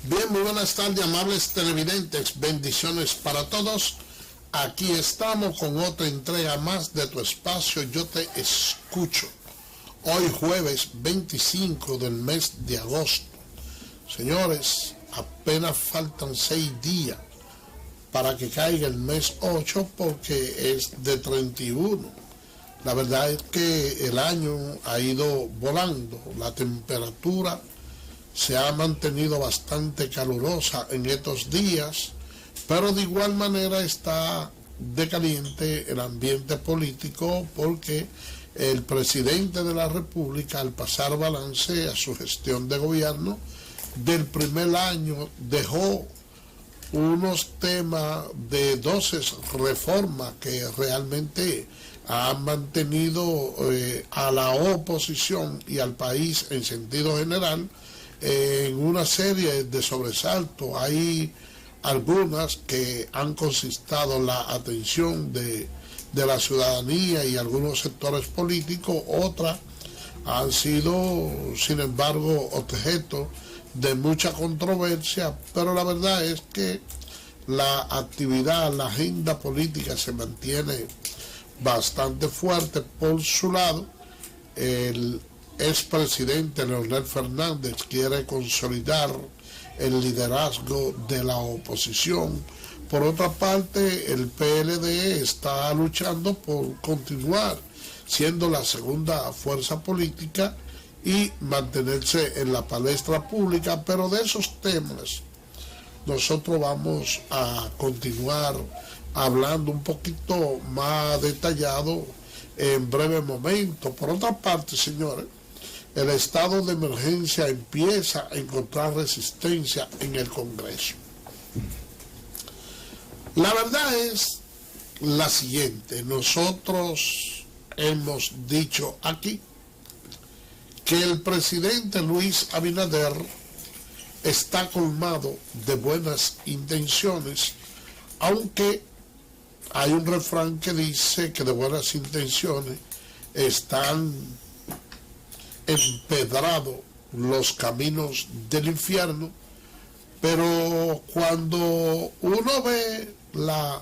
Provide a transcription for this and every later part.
Bien, muy buenas tardes, amables televidentes. Bendiciones para todos. Aquí estamos con otra entrega más de tu espacio Yo Te Escucho. Hoy jueves 25 del mes de agosto. Señores, apenas faltan 6 días para que caiga el mes 8 porque es de 31. La verdad es que el año ha ido volando. La temperatura se ha mantenido bastante calurosa en estos días, pero de igual manera está de caliente el ambiente político porque el presidente de la República, al pasar balance a su gestión de gobierno del primer año, dejó unos temas de 12 reformas que realmente han mantenido a la oposición y al país en sentido general en una serie de sobresaltos. Hay algunas que han conquistado la atención de la ciudadanía y algunos sectores políticos, otras han sido, sin embargo, objeto de mucha controversia, pero la verdad es que la actividad, la agenda política se mantiene bastante fuerte. Por su lado, el expresidente Leonel Fernández quiere consolidar el liderazgo de la oposición. Por otra parte, el PLD está luchando por continuar siendo la segunda fuerza política y mantenerse en la palestra pública, pero de esos temas nosotros vamos a continuar hablando un poquito más detallado en breve momento. Por otra parte, señores, el estado de emergencia empieza a encontrar resistencia en el Congreso. La verdad es la siguiente: nosotros hemos dicho aquí que el presidente Luis Abinader está colmado de buenas intenciones, aunque hay un refrán que dice que de buenas intenciones están empedrados los caminos del infierno. Pero cuando uno ve la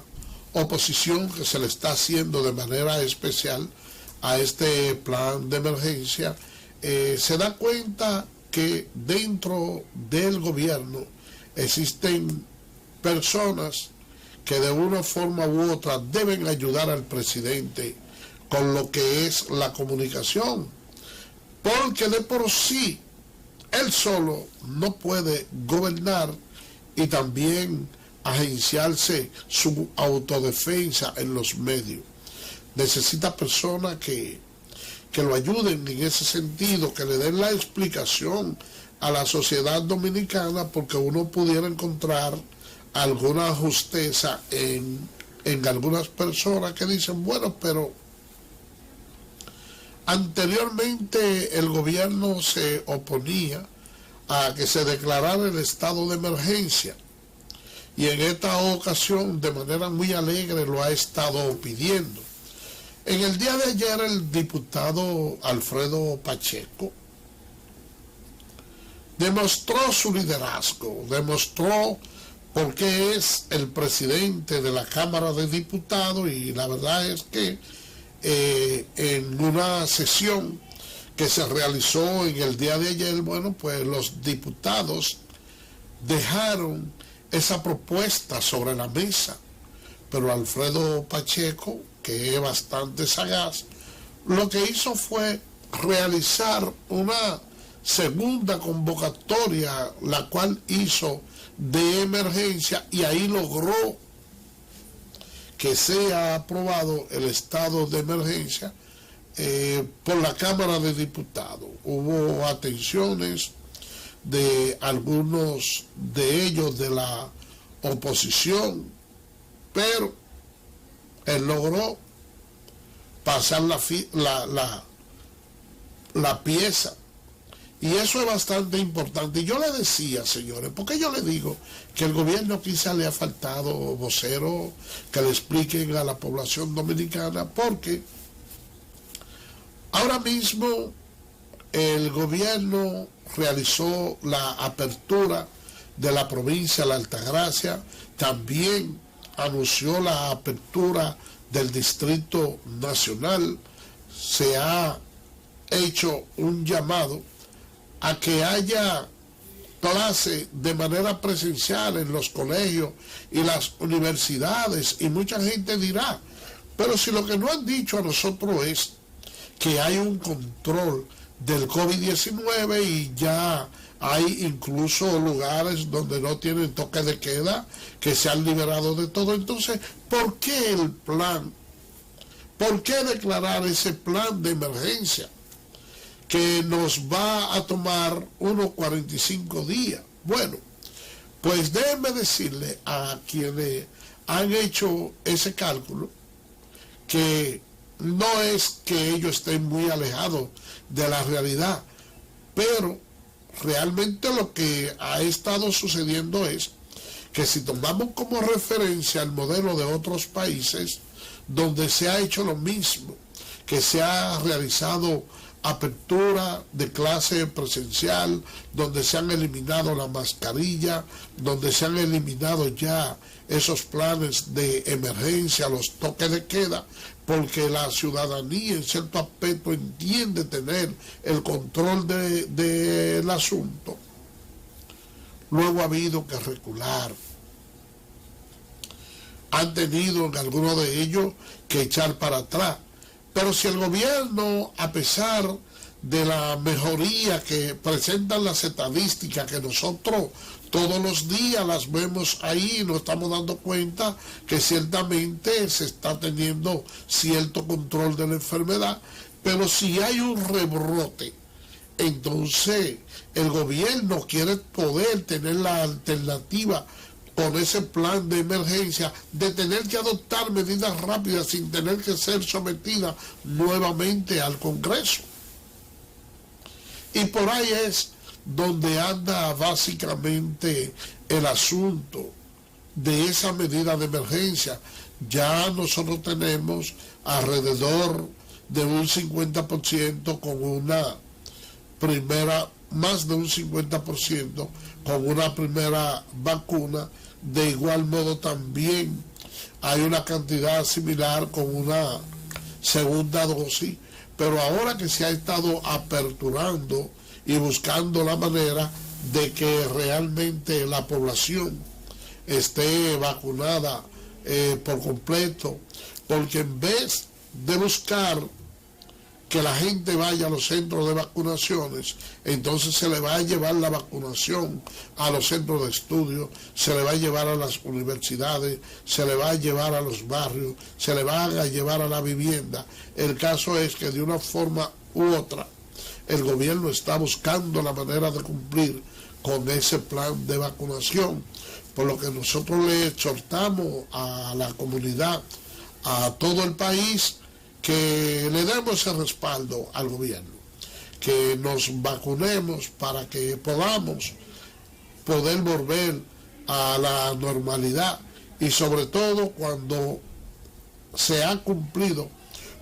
oposición que se le está haciendo de manera especial a este plan de emergencia, se da cuenta que dentro del gobierno existen personas que de una forma u otra deben ayudar al presidente con lo que es la comunicación, porque de por sí él solo no puede gobernar y también agenciarse su autodefensa en los medios. Necesita personas que lo ayuden en ese sentido, que le den la explicación a la sociedad dominicana, porque uno pudiera encontrar alguna justeza en algunas personas que dicen, bueno, pero anteriormente el gobierno se oponía a que se declarara el estado de emergencia y en esta ocasión de manera muy alegre lo ha estado pidiendo. En el día de ayer el diputado Alfredo Pacheco demostró su liderazgo, demostró por qué es el presidente de la Cámara de Diputados, y la verdad es que en una sesión que se realizó en el día de ayer, bueno, pues los diputados dejaron esa propuesta sobre la mesa, pero Alfredo Pacheco, que es bastante sagaz, lo que hizo fue realizar una segunda convocatoria, la cual hizo de emergencia, y ahí logró que sea aprobado el estado de emergencia por la Cámara de Diputados. Hubo atenciones de algunos de ellos de la oposición, pero él logró pasar la pieza. Y eso es bastante importante. Y yo le decía, señores, porque yo le digo que el gobierno quizá le ha faltado voceros que le expliquen a la población dominicana, porque ahora mismo el gobierno realizó la apertura de la provincia de la Altagracia, también anunció la apertura del Distrito Nacional. Se ha hecho un llamado a que haya clase de manera presencial en los colegios y las universidades, y mucha gente dirá, pero si lo que nos han dicho a nosotros es que hay un control del COVID-19 y ya hay incluso lugares donde no tienen toque de queda, que se han liberado de todo. Entonces, ¿por qué el plan? ¿Por qué declarar ese plan de emergencia que nos va a tomar unos 45 días? Bueno, pues déjenme decirle a quienes han hecho ese cálculo que no es que ellos estén muy alejados de la realidad, pero realmente lo que ha estado sucediendo es que si tomamos como referencia el modelo de otros países donde se ha hecho lo mismo, que se ha realizado apertura de clase presencial, donde se han eliminado la mascarilla, donde se han eliminado ya esos planes de emergencia, los toques de queda, porque la ciudadanía en cierto aspecto entiende tener el control del asunto. Luego ha habido que recular. Han tenido en algunos de ellos que echar para atrás. Pero si el gobierno, a pesar de la mejoría que presentan las estadísticas, que nosotros todos los días las vemos ahí, nos estamos dando cuenta que ciertamente se está teniendo cierto control de la enfermedad, pero si hay un rebrote, entonces el gobierno quiere poder tener la alternativa con ese plan de emergencia, de tener que adoptar medidas rápidas sin tener que ser sometida nuevamente al Congreso. Y por ahí es donde anda básicamente el asunto de esa medida de emergencia. Ya nosotros tenemos alrededor de un 50% con una primera, más de un 50% con una primera vacuna. De igual modo también hay una cantidad similar con una segunda dosis, pero ahora que se ha estado aperturando y buscando la manera de que realmente la población esté vacunada por completo, porque en vez de buscar que la gente vaya a los centros de vacunaciones, entonces se le va a llevar la vacunación a los centros de estudio, se le va a llevar a las universidades, se le va a llevar a los barrios, se le va a llevar a la vivienda. El caso es que de una forma u otra, el gobierno está buscando la manera de cumplir con ese plan de vacunación, por lo que nosotros le exhortamos a la comunidad, a todo el país, que le demos ese respaldo al gobierno, que nos vacunemos para que podamos poder volver a la normalidad, y sobre todo cuando se ha cumplido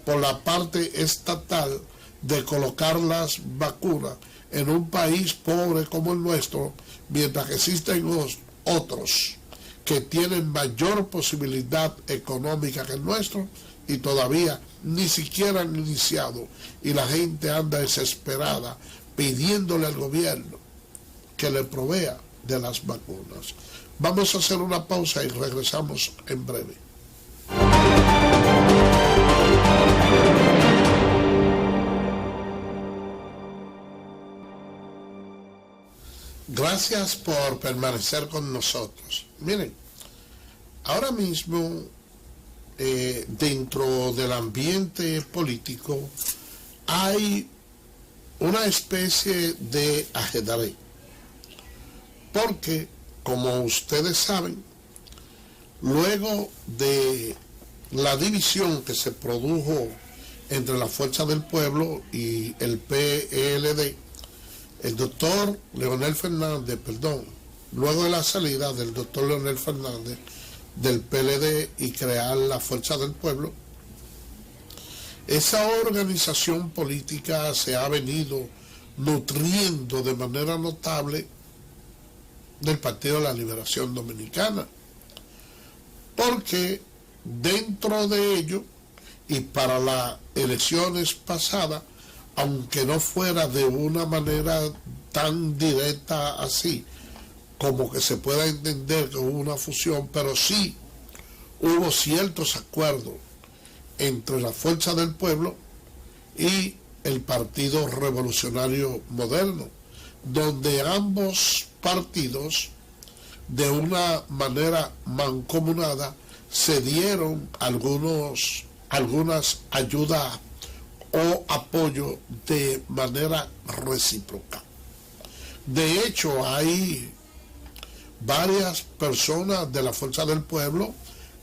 por la parte estatal de colocar las vacunas en un país pobre como el nuestro, mientras que existen otros que tienen mayor posibilidad económica que el nuestro y todavía ni siquiera han iniciado, y la gente anda desesperada pidiéndole al gobierno que le provea de las vacunas. Vamos a hacer una pausa y regresamos en breve. Gracias por permanecer con nosotros. Miren, ahora mismo dentro del ambiente político hay una especie de ajedrez, porque como ustedes saben, luego de la división que se produjo entre la Fuerza del Pueblo y el PLD, el doctor Leonel Fernández, luego de la salida del doctor Leonel Fernández del PLD y crear la Fuerza del Pueblo, esa organización política se ha venido nutriendo de manera notable del Partido de la Liberación Dominicana, porque dentro de ello y para las elecciones pasadas, aunque no fuera de una manera tan directa así, como que se pueda entender que hubo una fusión, pero sí hubo ciertos acuerdos entre la Fuerza del Pueblo y el Partido Revolucionario Moderno, donde ambos partidos, de una manera mancomunada, se dieron algunas ayudas o apoyo de manera recíproca. De hecho, hay varias personas de la Fuerza del Pueblo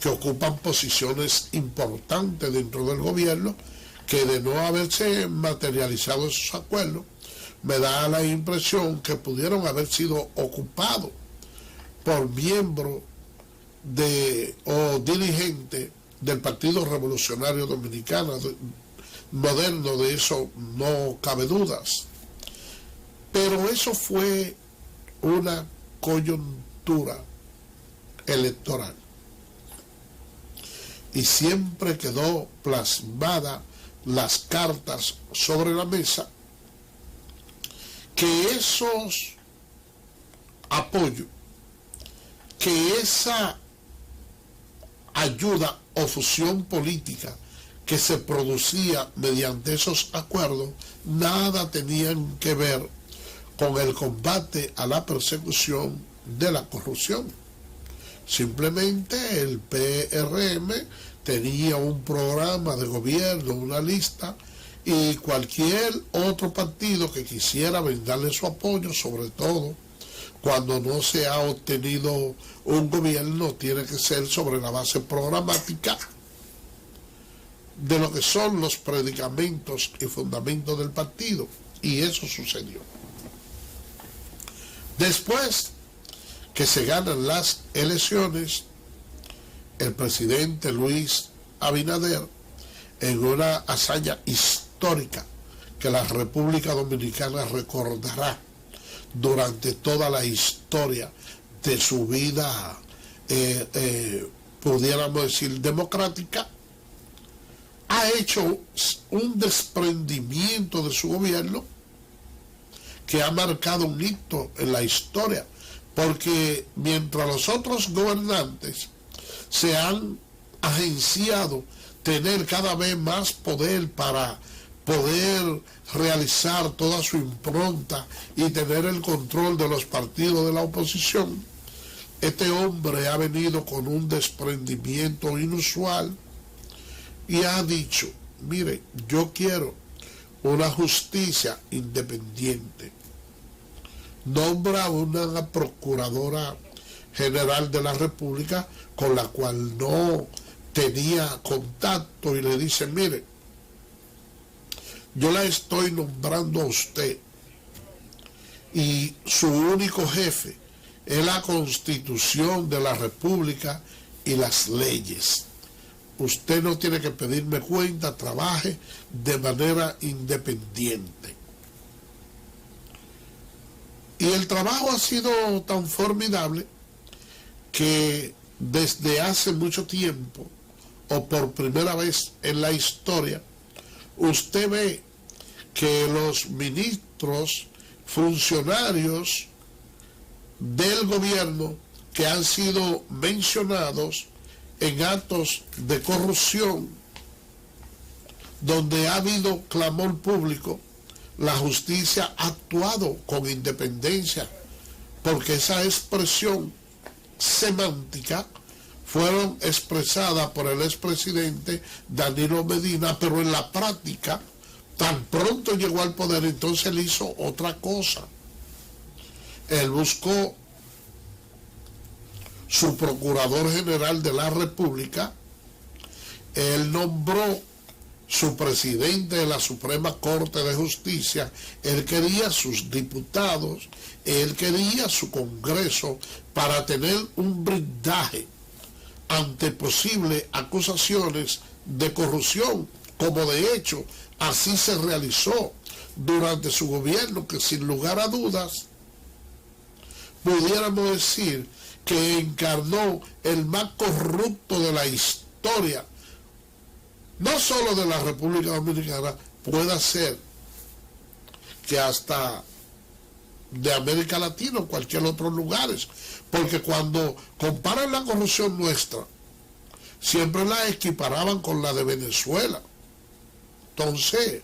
que ocupan posiciones importantes dentro del gobierno, que de no haberse materializado esos acuerdos, me da la impresión que pudieron haber sido ocupados por miembros o dirigentes del Partido Revolucionario Dominicano Moderno. De eso no cabe dudas. Pero eso fue una coyuntura electoral. Y siempre quedó plasmada las cartas sobre la mesa que esos apoyos, que esa ayuda o fusión política que se producía mediante esos acuerdos, nada tenían que ver con el combate a la persecución de la corrupción. Simplemente el PRM tenía un programa de gobierno, una lista, y cualquier otro partido que quisiera brindarle su apoyo, sobre todo cuando no se ha obtenido un gobierno, tiene que ser sobre la base programática de lo que son los predicamentos y fundamentos del partido, y eso sucedió. Después que se ganan las elecciones, el presidente Luis Abinader, en una hazaña histórica que la República Dominicana recordará durante toda la historia de su vida, pudiéramos decir, democrática, ha hecho un desprendimiento de su gobierno que ha marcado un hito en la historia, porque mientras los otros gobernantes se han agenciado tener cada vez más poder para poder realizar toda su impronta y tener el control de los partidos de la oposición, este hombre ha venido con un desprendimiento inusual y ha dicho: mire, yo quiero una justicia independiente. Nombra una procuradora general de la República con la cual no tenía contacto y le dice: mire, yo la estoy nombrando a usted y su único jefe es la Constitución de la República y las leyes. Usted no tiene que pedirme cuenta, trabaje de manera independiente. Y el trabajo ha sido tan formidable que desde hace mucho tiempo, o por primera vez en la historia, usted ve que los ministros, funcionarios del gobierno que han sido mencionados en actos de corrupción, donde ha habido clamor público, la justicia ha actuado con independencia, porque esa expresión semántica fueron expresadas por el expresidente Danilo Medina, pero en la práctica, tan pronto llegó al poder, entonces él hizo otra cosa. Él buscó su procurador general de la República, él nombró su presidente de la Suprema Corte de Justicia, él quería sus diputados, él quería su Congreso para tener un blindaje ante posibles acusaciones de corrupción, como de hecho así se realizó durante su gobierno, que sin lugar a dudas pudiéramos decir que encarnó el más corrupto de la historia, no solo de la República Dominicana, pueda ser que hasta de América Latina o cualquier otro lugar, porque cuando comparan la corrupción nuestra, siempre la equiparaban con la de Venezuela. Entonces,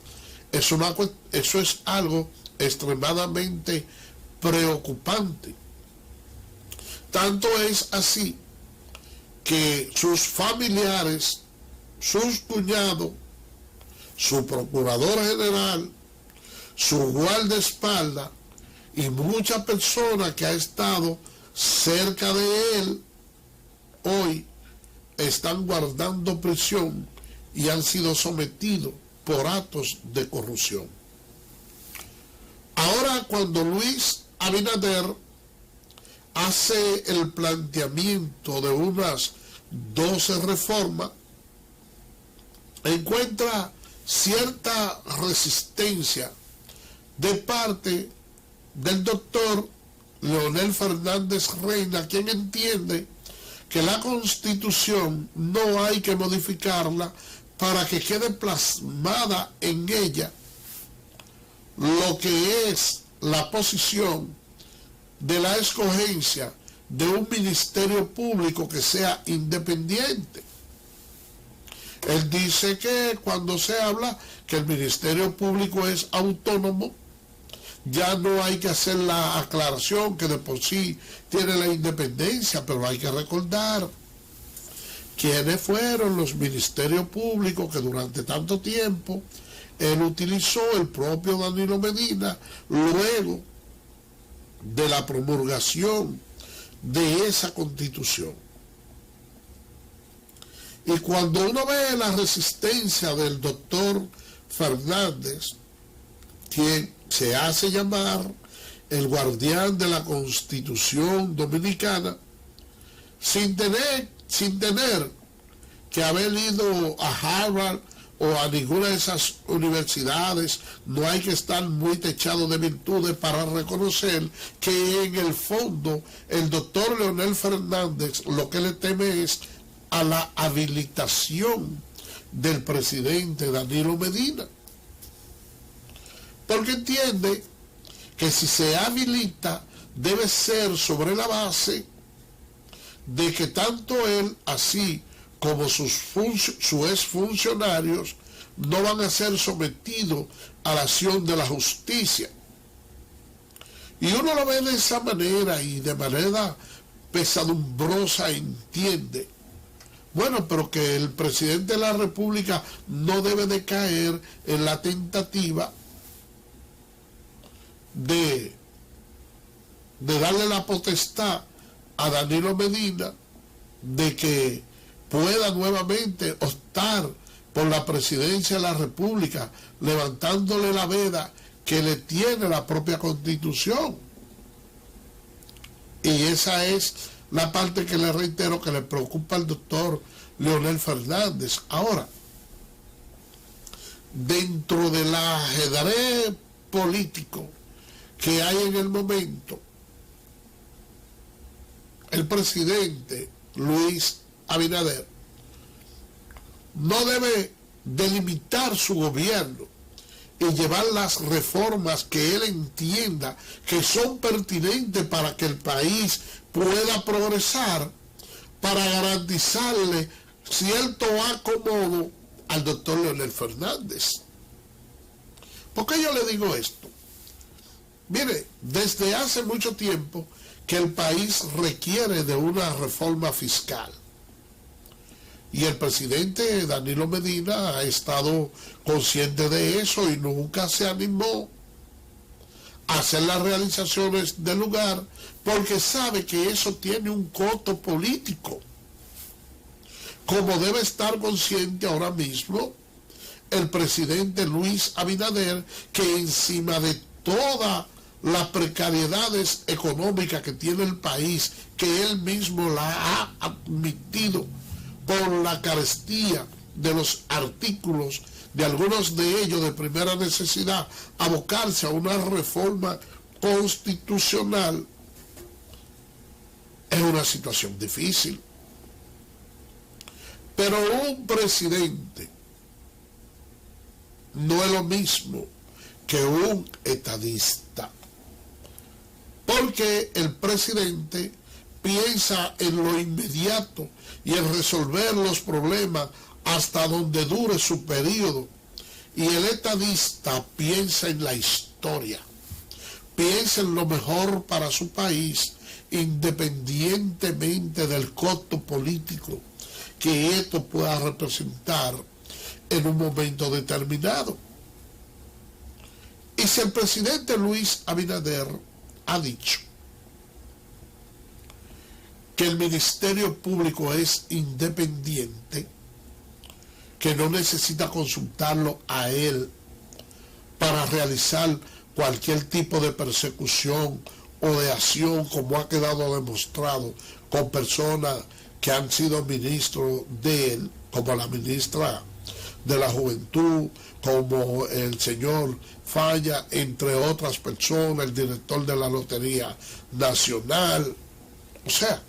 eso es algo extremadamente preocupante. Tanto es así que sus familiares, sus cuñados, su procurador general, su guardaespaldas y muchas personas que ha estado cerca de él, hoy están guardando prisión y han sido sometidos por actos de corrupción. Ahora, cuando Luis Abinader hace el planteamiento de unas 12 reformas, encuentra cierta resistencia de parte del doctor Leonel Fernández Reina, quien entiende que la Constitución no hay que modificarla para que quede plasmada en ella lo que es la posición de la escogencia de un ministerio público que sea independiente. Él dice que cuando se habla que el ministerio público es autónomo, ya no hay que hacer la aclaración que de por sí tiene la independencia, pero hay que recordar quiénes fueron los ministerios públicos que durante tanto tiempo él utilizó, el propio Danilo Medina, luego de la promulgación de esa Constitución. Y cuando uno ve la resistencia del doctor Fernández, quien se hace llamar el guardián de la Constitución Dominicana, sin tener que haber ido a Harvard o a ninguna de esas universidades, no hay que estar muy techado de virtudes para reconocer que en el fondo el doctor Leonel Fernández lo que le teme es a la habilitación del presidente Danilo Medina, porque entiende que si se habilita debe ser sobre la base de que tanto él así como sus exfuncionarios no van a ser sometidos a la acción de la justicia. Y uno lo ve de esa manera y de manera pesadumbrosa entiende, bueno, pero que el presidente de la República no debe de caer en la tentativa de darle la potestad a Danilo Medina de que pueda nuevamente optar por la presidencia de la República, levantándole la veda que le tiene la propia Constitución. Y esa es la parte que le reitero que le preocupa al doctor Leonel Fernández. Ahora, dentro del ajedrez político que hay en el momento, el presidente Luis Abinader no debe delimitar su gobierno y llevar las reformas que él entienda que son pertinentes para que el país pueda progresar, para garantizarle cierto acomodo al doctor Leonel Fernández. ¿Por qué yo le digo esto? Mire, desde hace mucho tiempo que el país requiere de una reforma fiscal. Y el presidente Danilo Medina ha estado consciente de eso y nunca se animó a hacer las realizaciones del lugar porque sabe que eso tiene un costo político. Como debe estar consciente ahora mismo el presidente Luis Abinader, que encima de todas las precariedades económicas que tiene el país, que él mismo la ha admitido por la carestía de los artículos, de algunos de ellos de primera necesidad, abocarse a una reforma constitucional, Es una situación difícil. Pero un presidente no es lo mismo que un estadista. Porque el presidente piensa en lo inmediato y en resolver los problemas hasta donde dure su periodo. Y el estadista piensa en la historia, piensa en lo mejor para su país, independientemente del costo político que esto pueda representar en un momento determinado. Y si el presidente Luis Abinader ha dicho que el Ministerio Público es independiente, que no necesita consultarlo a él para realizar cualquier tipo de persecución o de acción, como ha quedado demostrado con personas que han sido ministros de él, como la ministra de la Juventud, como el señor Falla, entre otras personas, el director de la Lotería Nacional. O sea,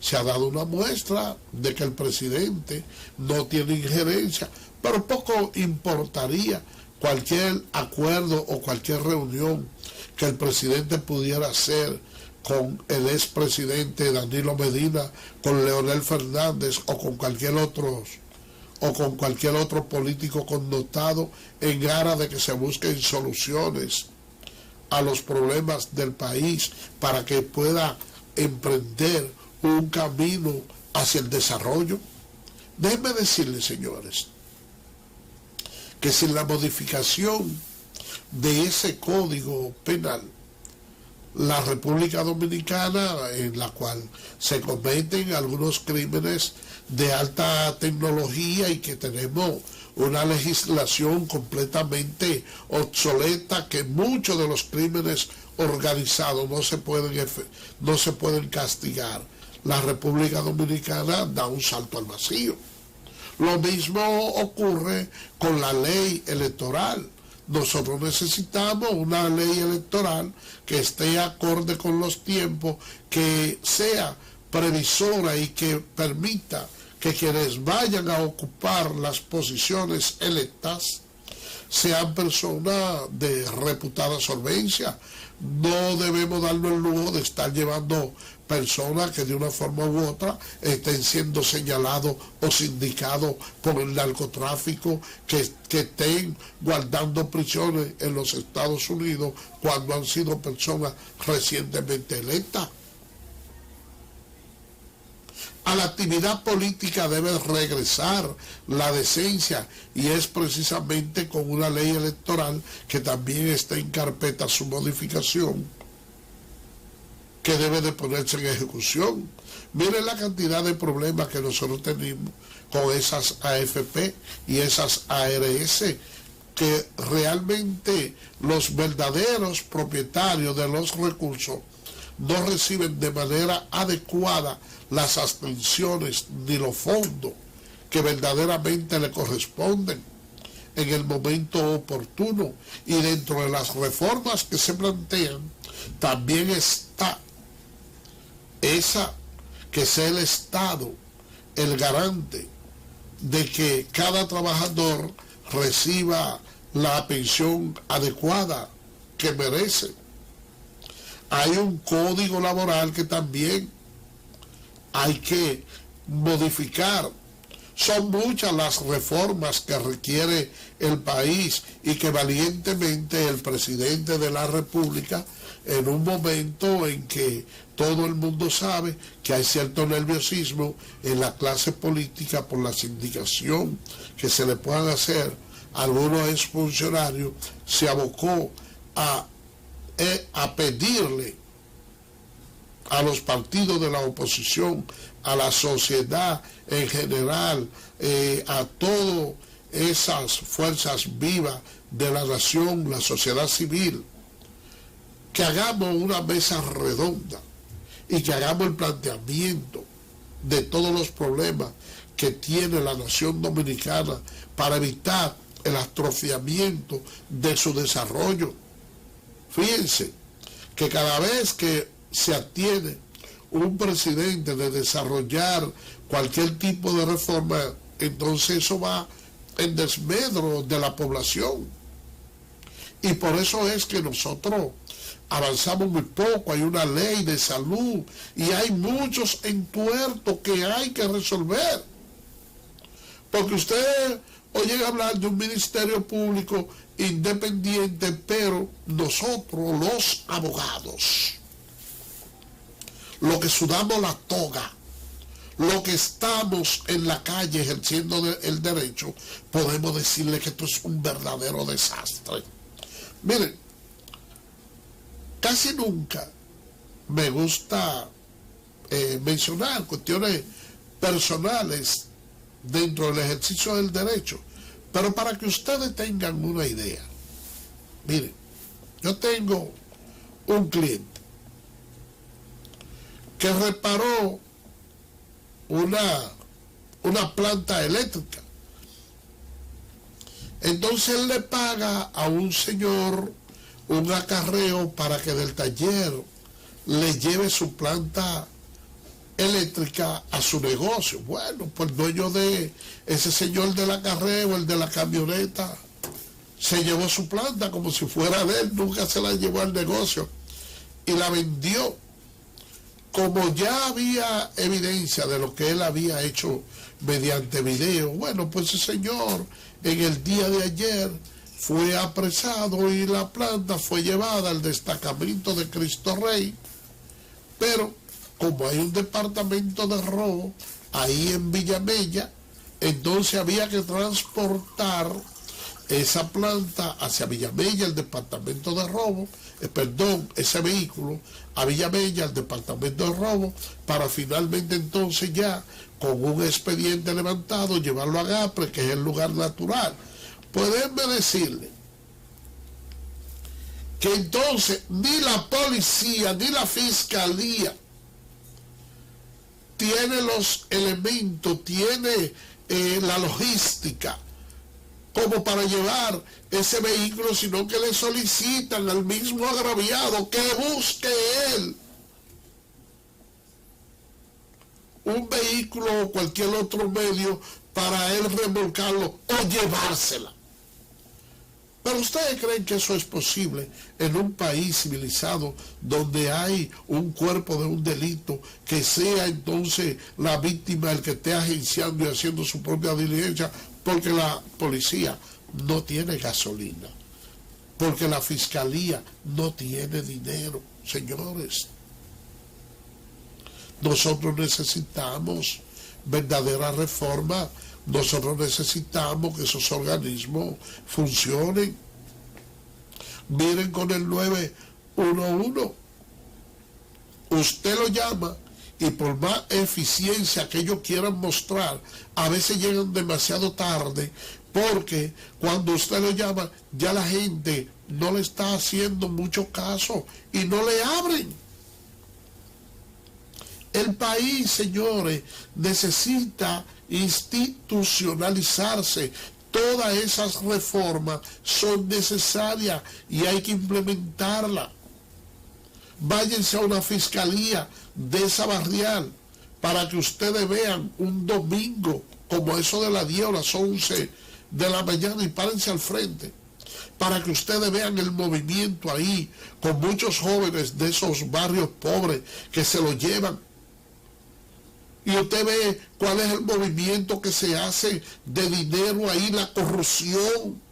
se ha dado una muestra de que el presidente no tiene injerencia, pero poco importaría cualquier acuerdo o cualquier reunión que el presidente pudiera hacer con el expresidente Danilo Medina, con Leonel Fernández o con cualquier otro político connotado en aras de que se busquen soluciones a los problemas del país para que pueda emprender un camino hacia el desarrollo. Déjenme decirles, señores, que sin la modificación de ese código penal, la República Dominicana, en la cual se cometen algunos crímenes de alta tecnología y que tenemos una legislación completamente obsoleta, que muchos de los crímenes organizados no se pueden castigar, la República Dominicana da un salto al vacío. Lo mismo ocurre con la ley electoral. Nosotros necesitamos una ley electoral que esté acorde con los tiempos, que sea previsora y que permita que quienes vayan a ocupar las posiciones electas sean personas de reputada solvencia. No debemos darnos el lujo de estar llevando personas que de una forma u otra estén siendo señalados o sindicados por el narcotráfico, que estén guardando prisiones en los Estados Unidos cuando han sido personas recientemente electas. A la actividad política debe regresar la decencia, y es precisamente con una ley electoral que también está en carpeta su modificación, que debe de ponerse en ejecución. Miren la cantidad de problemas que nosotros tenemos con esas AFP y esas ARS, que realmente los verdaderos propietarios de los recursos no reciben de manera adecuada las atenciones ni los fondos que verdaderamente le corresponden en el momento oportuno. Y dentro de las reformas que se plantean también está esa, que sea el Estado el garante de que cada trabajador reciba la pensión adecuada que merece. Hay un código laboral que también hay que modificar. Son muchas las reformas que requiere el país y que valientemente el presidente de la República, en un momento en que todo el mundo sabe que hay cierto nerviosismo en la clase política por la sindicación que se le puedan hacer a algunos exfuncionarios, se abocó a pedirle a los partidos de la oposición, a la sociedad en general, a todas esas fuerzas vivas de la nación, la sociedad civil, que hagamos una mesa redonda y que hagamos el planteamiento de todos los problemas que tiene la nación dominicana para evitar el atrofiamiento de su desarrollo. Fíjense que cada vez que se obtiene un presidente de desarrollar cualquier tipo de reforma, entonces eso va en desmedro de la población. Y por eso es que nosotros avanzamos muy poco. Hay una ley de salud y hay muchos entuertos que hay que resolver. Porque usted oye hablar de un ministerio público independiente, pero nosotros los abogados, los que sudamos la toga, los que estamos en la calle ejerciendo el derecho, podemos decirle que esto es un verdadero desastre. Miren, casi nunca me gusta mencionar cuestiones personales dentro del ejercicio del derecho, pero para que ustedes tengan una idea. Miren, yo tengo un cliente que reparó una planta eléctrica. Entonces él le paga a un señor un acarreo para que del taller le lleve su planta eléctrica a su negocio. Bueno, pues el dueño de ese señor del acarreo, el de la camioneta, se llevó su planta como si fuera de él, nunca se la llevó al negocio y la vendió. Como ya había evidencia de lo que él había hecho mediante video, bueno, pues el señor en el día de ayer fue apresado y la planta fue llevada al destacamento de Cristo Rey, pero como hay un departamento de robo ahí en Villamella, entonces había que transportar esa planta hacia Villamella, el departamento de robo, ese vehículo a Villamella, el departamento de robo, para finalmente entonces ya con un expediente levantado llevarlo a Gapre, que es el lugar natural. Pueden decirle que entonces ni la policía ni la fiscalía tiene los elementos, tiene la logística como para llevar ese vehículo, sino que le solicitan al mismo agraviado que busque él un vehículo o cualquier otro medio para él remolcarlo o llevársela. Pero ustedes creen que eso es posible en un país civilizado donde hay un cuerpo de un delito, que sea entonces la víctima el que esté agenciando y haciendo su propia diligencia, porque la policía no tiene gasolina, porque la fiscalía no tiene dinero? Señores, nosotros necesitamos verdadera reforma. Nosotros necesitamos que esos organismos funcionen. Miren con el 911. Usted lo llama y por más eficiencia que ellos quieran mostrar, a veces llegan demasiado tarde, porque cuando usted lo llama, ya la gente no le está haciendo mucho caso y no le abren. El país, señores, necesita institucionalizarse. Todas esas reformas son necesarias y hay que implementarlas. Váyanse a una fiscalía de esa barrial para que ustedes vean un domingo, como eso de las 10 o las 11 de la mañana, y párense al frente, para que ustedes vean el movimiento ahí, con muchos jóvenes de esos barrios pobres que se lo llevan. Y usted ve cuál es el movimiento que se hace de dinero ahí, la corrupción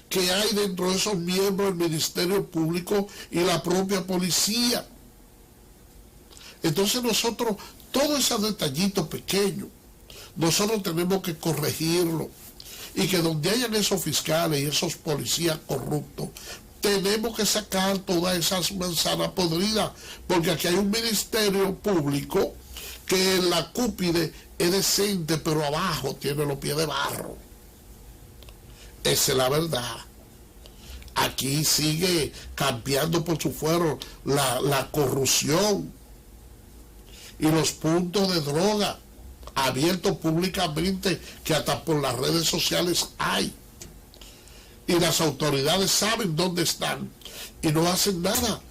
que hay dentro de esos miembros del Ministerio Público y la propia policía. Entonces nosotros, todos esos detallitos pequeños, nosotros tenemos que corregirlo. Y que donde hayan esos fiscales y esos policías corruptos, tenemos que sacar todas esas manzanas podridas, porque aquí hay un Ministerio Público que en la cúpide es decente, pero abajo tiene los pies de barro. Esa es la verdad. Aquí sigue cambiando por su fuero la corrupción y los puntos de droga abiertos públicamente, que hasta por las redes sociales hay. Y las autoridades saben dónde están y no hacen nada.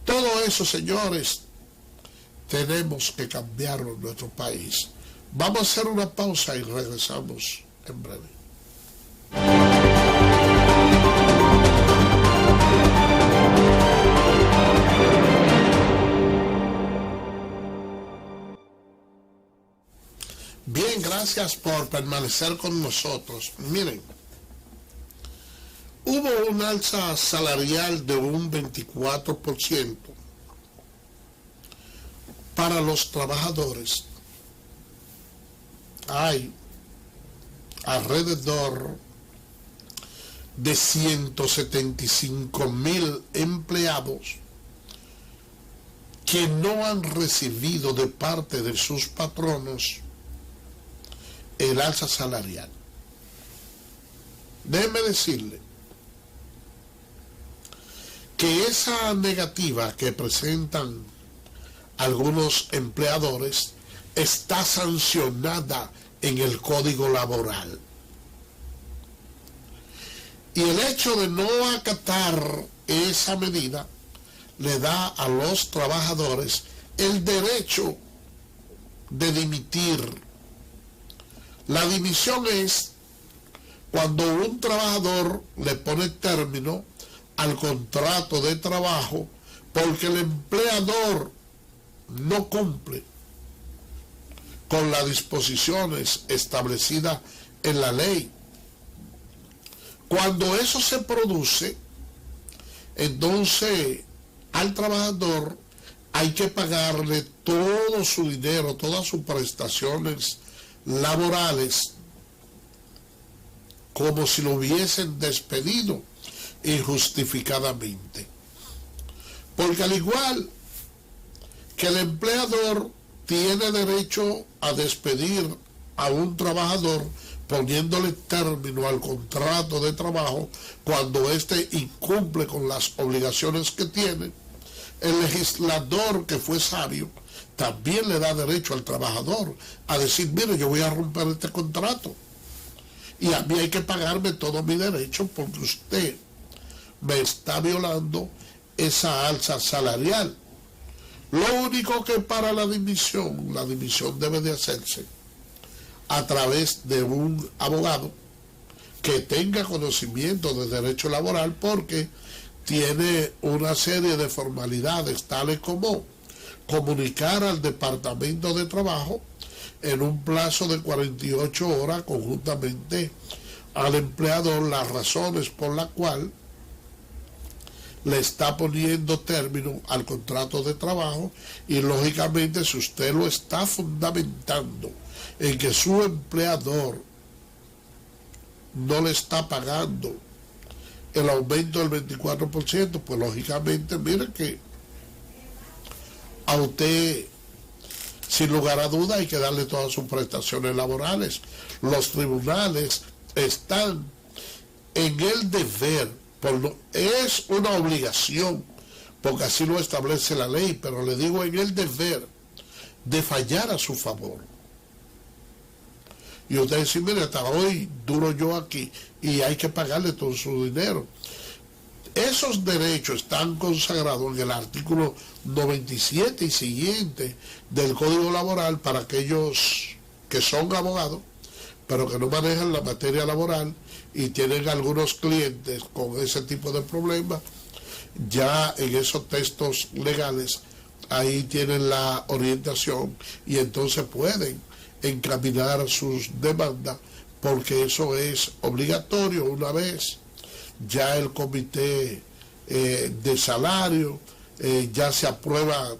Todo eso, señores, tenemos que cambiarlo en nuestro país. Vamos a hacer una pausa y regresamos en breve. Bien, gracias por permanecer con nosotros. Miren, hubo un alza salarial de un 24% para los trabajadores. Hay alrededor de 175,000 empleados que no han recibido de parte de sus patronos el alza salarial. Déjeme decirle que esa negativa que presentan algunos empleadores está sancionada en el Código Laboral. Y el hecho de no acatar esa medida le da a los trabajadores el derecho de dimitir. La dimisión es cuando un trabajador le pone término al contrato de trabajo porque el empleador no cumple con las disposiciones establecidas en la ley. Cuando eso se produce, entonces al trabajador hay que pagarle todo su dinero, todas sus prestaciones laborales, como si lo hubiesen despedido injustificadamente. Porque al igual que el empleador tiene derecho a despedir a un trabajador poniéndole término al contrato de trabajo cuando éste incumple con las obligaciones que tiene, el legislador que fue sabio también le da derecho al trabajador a decir, mire, yo voy a romper este contrato y a mí hay que pagarme todo mi derecho porque usted me está violando esa alza salarial. Lo único que para la dimisión debe de hacerse a través de un abogado que tenga conocimiento de derecho laboral, porque tiene una serie de formalidades tales como comunicar al Departamento de Trabajo en un plazo de 48 horas conjuntamente al empleador las razones por las cuales le está poniendo término al contrato de trabajo, y lógicamente si usted lo está fundamentando en que su empleador no le está pagando el aumento del 24%, pues lógicamente mire que a usted, sin lugar a duda, hay que darle todas sus prestaciones laborales. Los tribunales están en el deber, es una obligación, porque así lo establece la ley, pero le digo en el deber de fallar a su favor. Y usted dice, mire, hasta hoy duro yo aquí y hay que pagarle todo su dinero. Esos derechos están consagrados en el artículo 97 y siguiente del Código Laboral para aquellos que son abogados, pero que no manejan la materia laboral y tienen algunos clientes con ese tipo de problemas. Ya en esos textos legales, ahí tienen la orientación y entonces pueden encaminar sus demandas, porque eso es obligatorio una vez ya el comité de salario ya se aprueba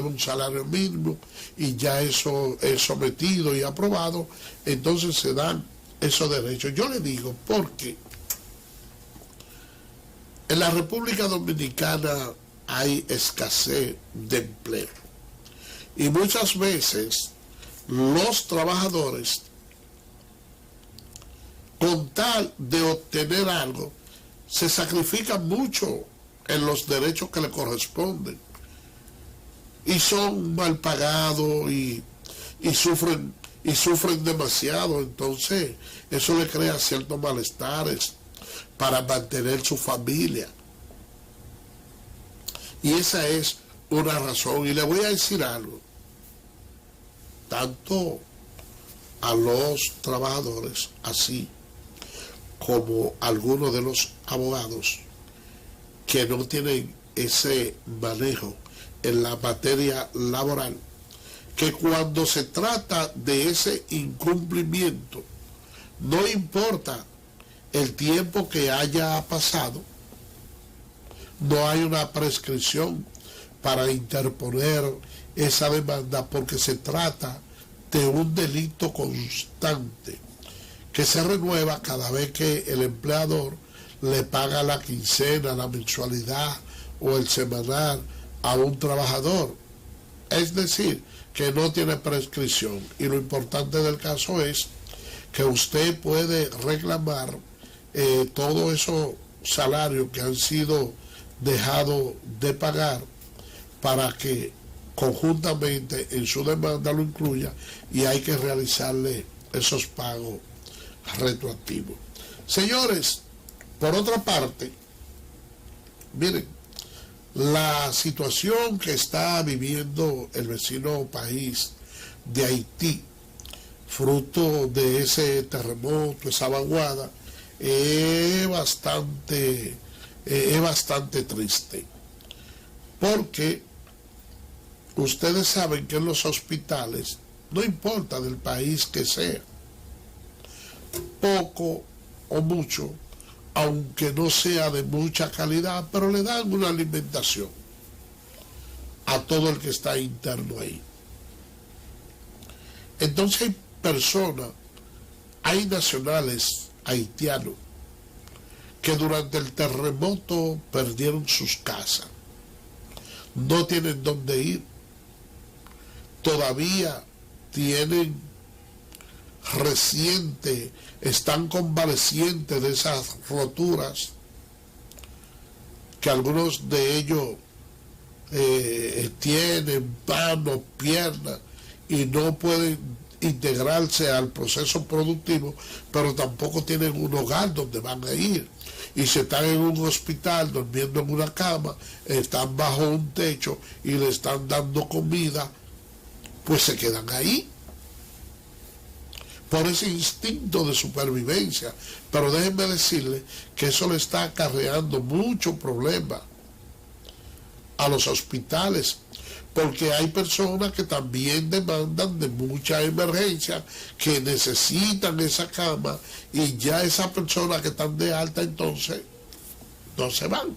un salario mínimo y ya eso es sometido y aprobado, entonces se dan esos derechos. Yo le digo porque en la República Dominicana hay escasez de empleo y muchas veces los trabajadores, con tal de obtener algo, se sacrifican mucho en los derechos que le corresponden y son mal pagados y sufren demasiado. Entonces eso le crea ciertos malestares para mantener su familia, y esa es una razón. Y le voy a decir algo, tanto a los trabajadores, así como a algunos de los abogados que no tienen ese manejo en la materia laboral, que cuando se trata de ese incumplimiento, no importa el tiempo que haya pasado, no hay una prescripción para interponer esa demanda, porque se trata de un delito constante que se renueva cada vez que el empleador le paga la quincena, la mensualidad o el semanal a un trabajador. Es decir, que no tiene prescripción. Y lo importante del caso es que usted puede reclamar todos esos salarios que han sido dejados de pagar, para que conjuntamente en su demanda lo incluya, y hay que realizarle esos pagos retroactivos. Señores, por otra parte, miren, la situación que está viviendo el vecino país de Haití, fruto de ese terremoto, esa vaguada, es bastante triste, porque ustedes saben que en los hospitales, no importa del país que sea, poco o mucho, aunque no sea de mucha calidad, pero le dan una alimentación a todo el que está interno ahí. Entonces hay personas, hay nacionales haitianos que durante el terremoto perdieron sus casas, no tienen dónde ir, todavía tienen están convalecientes de esas roturas, que algunos de ellos tienen manos, piernas, y no pueden integrarse al proceso productivo, pero tampoco tienen un hogar donde van a ir. Y si están en un hospital durmiendo en una cama, están bajo un techo y le están dando comida, pues se quedan ahí por ese instinto de supervivencia. Pero déjenme decirles que eso le está acarreando mucho problema a los hospitales, porque hay personas que también demandan de mucha emergencia, que necesitan esa cama, y ya esas personas que están de alta entonces no se van.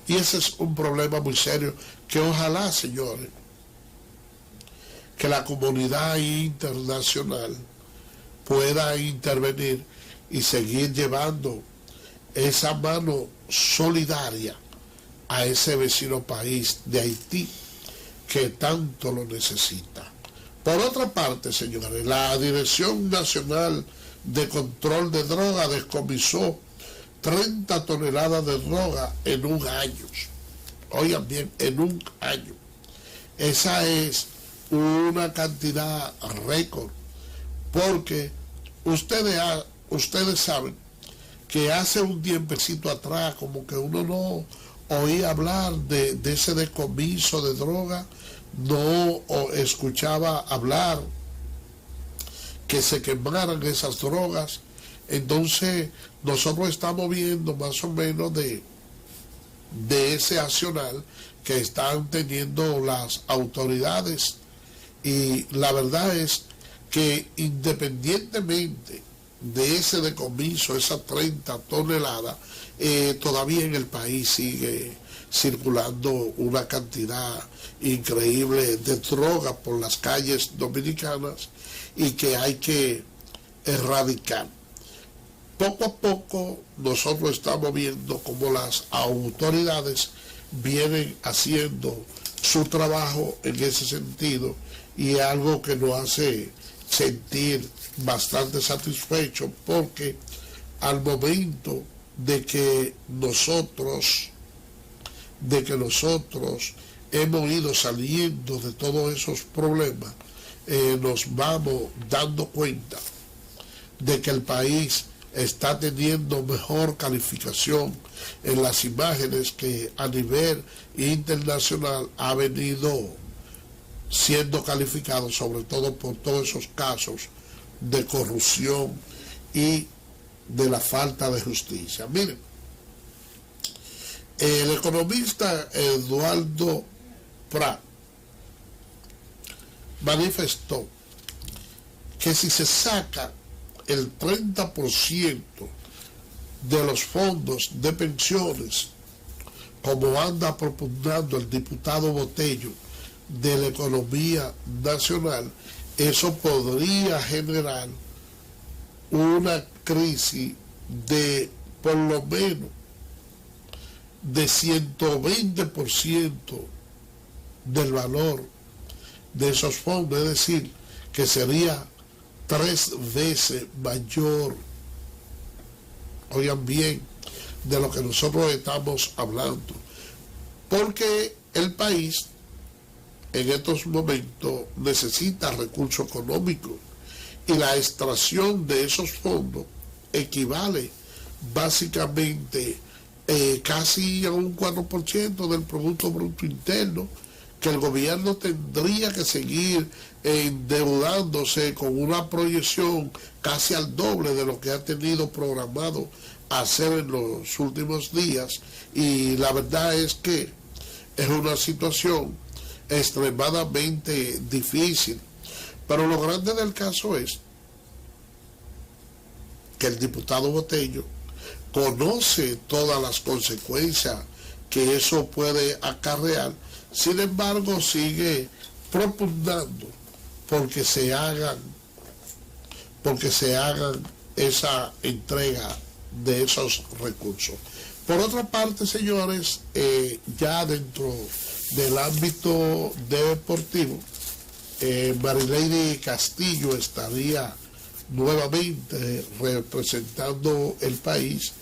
Y ese es un problema muy serio que ojalá, señores, que la comunidad internacional pueda intervenir y seguir llevando esa mano solidaria a ese vecino país de Haití que tanto lo necesita. Por otra parte, señores, la Dirección Nacional de Control de Drogas descomisó 30 toneladas de droga en un año. Oigan bien, en un año. Esa es una cantidad récord, porque ustedes saben que hace un tiempecito atrás como que uno no oía hablar de ese decomiso de droga, no escuchaba hablar que se quemaran esas drogas. Entonces nosotros estamos viendo más o menos de ese accionar que están teniendo las autoridades. Y la verdad es que independientemente de ese decomiso, esas 30 toneladas, todavía en el país sigue circulando una cantidad increíble de drogas por las calles dominicanas, y que hay que erradicar. Poco a poco nosotros estamos viendo cómo las autoridades vienen haciendo su trabajo en ese sentido, y es algo que nos hace sentir bastante satisfechos, porque al momento de que nosotros hemos ido saliendo de todos esos problemas, nos vamos dando cuenta de que el país está teniendo mejor calificación en las imágenes que a nivel internacional ha venido siendo calificado, sobre todo por todos esos casos de corrupción y de la falta de justicia. Miren, el economista Eduardo Prat manifestó que si se saca el 30% de los fondos de pensiones, como anda propugnando el diputado Botello de la economía nacional, eso podría generar una crisis de por lo menos de 120% del valor de esos fondos, es decir, que sería 3 veces mayor, oigan bien, de lo que nosotros estamos hablando, porque el país en estos momentos necesita recursos económicos y la extracción de esos fondos equivale básicamente casi a un 4% del Producto Bruto Interno, que el gobierno tendría que seguir endeudándose con una proyección casi al doble de lo que ha tenido programado hacer en los últimos días, y la verdad es que es una situación extremadamente difícil. Pero lo grande del caso es que el diputado Botello conoce todas las consecuencias que eso puede acarrear, sin embargo sigue propugnando porque se hagan esa entrega de esos recursos. Por otra parte, señores, ya dentro del ámbito deportivo, Marilady Castillo estaría nuevamente representando el país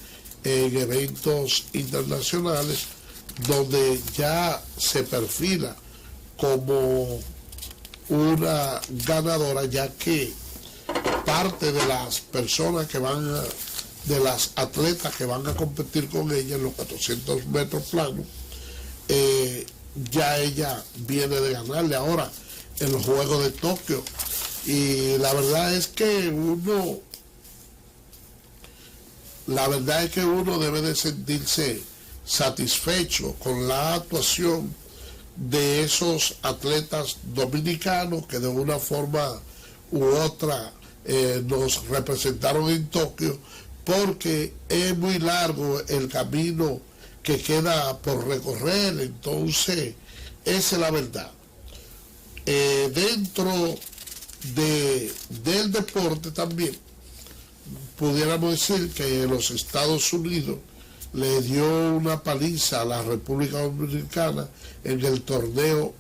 en eventos internacionales, donde ya se perfila como una ganadora, ya que parte de las personas que de las atletas que van a competir con ella en los 400 metros planos, ya ella viene de ganarle ahora en los Juegos de Tokio. Y la verdad es que uno debe de sentirse satisfecho con la actuación de esos atletas dominicanos que de una forma u otra nos representaron en Tokio, porque es muy largo el camino que queda por recorrer. Entonces esa es la verdad. Dentro del deporte también pudiéramos decir que los Estados Unidos le dio una paliza a la República Dominicana en el torneo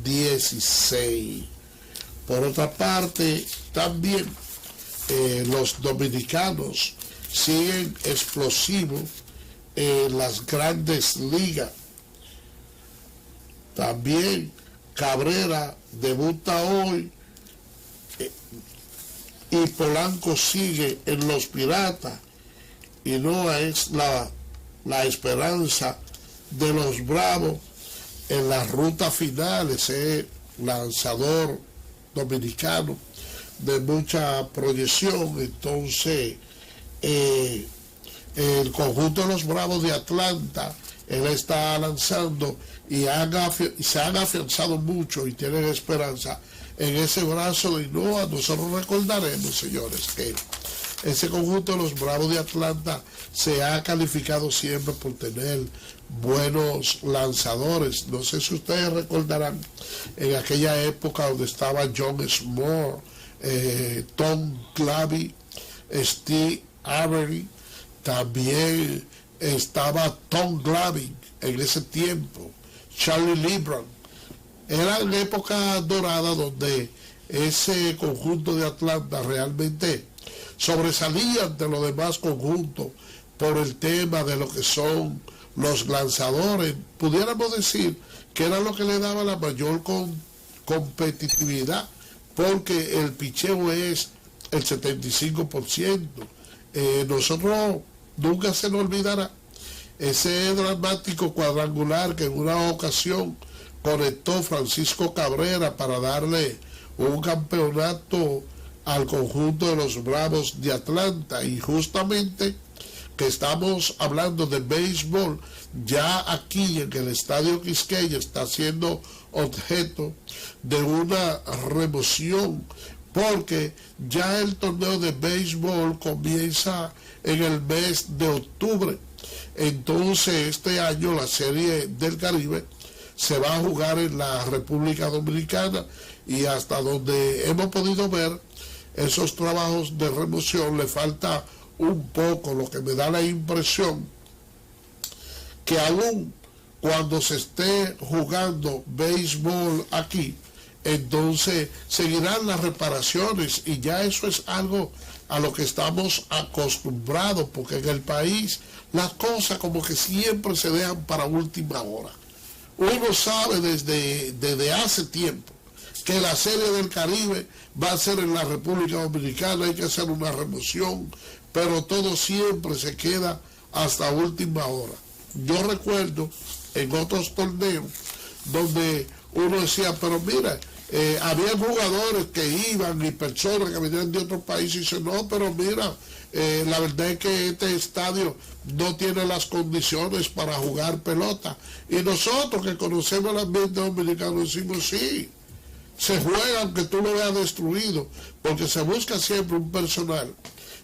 U16. Por otra parte, también los dominicanos siguen explosivos en las grandes ligas. También Cabrera debuta hoy y Polanco sigue en los Piratas, y no es la esperanza de los Bravos en la ruta final, ese lanzador dominicano de mucha proyección. Entonces el conjunto de los Bravos de Atlanta, él está lanzando y se han afianzado mucho y tienen esperanza en ese brazo de Hinoa. Nosotros recordaremos, señores, que ese conjunto de los Bravos de Atlanta se ha calificado siempre por tener buenos lanzadores. No sé si ustedes recordarán en aquella época donde estaba John Small, Tom Glavine, Steve Avery, también estaba Tom Glavine en ese tiempo, Charlie Lebron. Eran épocas doradas donde ese conjunto de Atlanta realmente sobresalía ante los demás conjuntos por el tema de lo que son los lanzadores. Pudiéramos decir que era lo que le daba la mayor competitividad, porque el picheo es el 75%, Nosotros nunca se nos olvidará ese dramático cuadrangular que en una ocasión conectó Francisco Cabrera para darle un campeonato al conjunto de los Bravos de Atlanta. Y justamente que estamos hablando de béisbol, ya aquí en el Estadio Quisqueya está siendo objeto de una remoción, porque ya el torneo de béisbol comienza en el mes de octubre. Entonces este año la Serie del Caribe se va a jugar en la República Dominicana, y hasta donde hemos podido ver, esos trabajos de remoción le falta un poco, lo que me da la impresión que aún cuando se esté jugando béisbol aquí, entonces seguirán las reparaciones, y ya eso es algo a lo que estamos acostumbrados, porque en el país las cosas como que siempre se dejan para última hora. Uno sabe desde hace tiempo que la Serie del Caribe va a ser en la República Dominicana, hay que hacer una remoción, pero todo siempre se queda hasta última hora. Yo recuerdo en otros torneos donde uno decía, pero mira, había jugadores que iban y personas que venían de otros países y dicen, no, pero mira, la verdad es que este estadio no tiene las condiciones para jugar pelota. Y nosotros que conocemos el ambiente dominicano decimos, sí, se juega aunque tú lo veas destruido, porque se busca siempre un personal.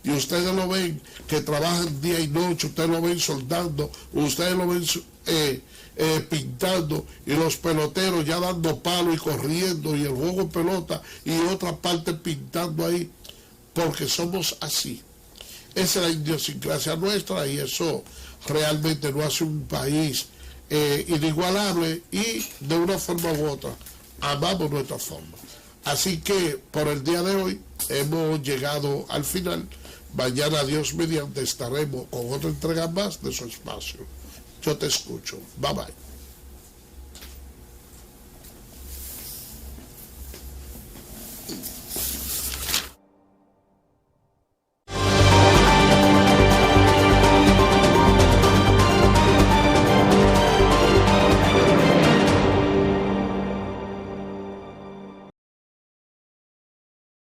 Y ustedes lo ven que trabajan día y noche, ustedes lo ven soldando, ustedes lo ven pintando, y los peloteros ya dando palo y corriendo, y el juego de pelota, y otra parte pintando ahí, porque somos así. Esa es la idiosincrasia nuestra, y eso realmente no hace un país inigualable, y de una forma u otra amamos nuestra forma. Así que por el día de hoy hemos llegado al final. Mañana, Dios mediante, estaremos con otra entrega más de su espacio. Yo te escucho. Bye bye.